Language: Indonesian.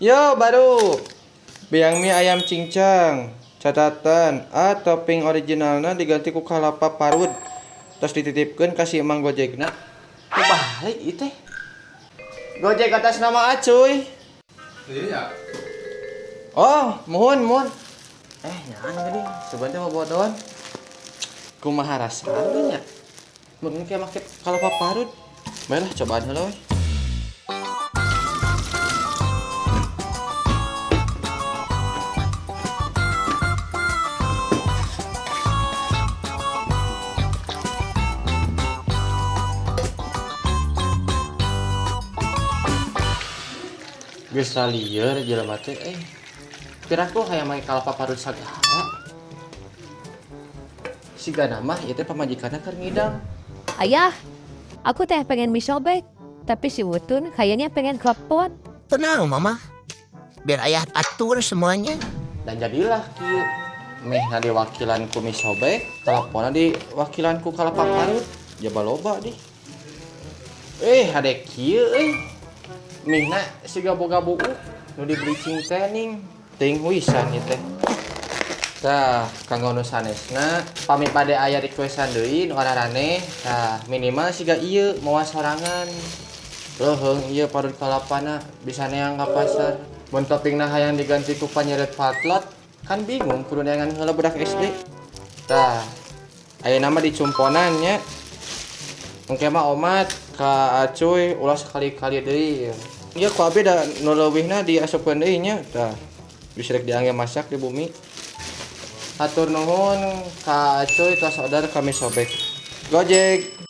Yo, baru. Biang mie ayam cincang. Catatan, topping originalnya diganti ku kalapa parut. Terus dititipkan kasih emang Gojekna. Kebalik itu. Gojek atas nama Acuy. Iya. Oh, mohon. Nyaan gini. Sebenarnya mau bodohan. Kumaha rasanya? Mungkin kayak make kalapa parut. Baiklah, cobaan heula we. Geus lieur jelema teh piraku hayang make kalapa parut sagala. Siga nama ieu teh pamajikanna keur ngidang. Ayah, aku teh pengen mie sobek, tapi si Wutun kayaknya pengen klepot. Tenang, Mama. Biar ayah atur semuanya. Dan jadilah kieu. Mehna di wakilanku mie sobek, teleponna di wakilanku kalapa parut. Jaba loba di. Hade kieu Mihna siga boga buuk nu di bleaching tanning ting wisan ieu teh. Tah, kanggo nu sanesna pami pade aya requestan deui nu ararane, tah minimal siga ieu moal sorangan. Leuheung ieu parut kalapana bisa neang ka pasar. Mun toppingna hayang diganti ku panyeret patlot, kan bingung kudu neangan heula budak SD. Tah, ayeuna mah dicumponan nya. Engke mah omat ka Acuy ulah sekali-kali deui. Ieu ku abi da nu leuwihna diasupkeun deui nya. Tah, bisa rek diangge masak di bumi. Hatur nuhun ka Acuy tos order kami sobek. Gojek.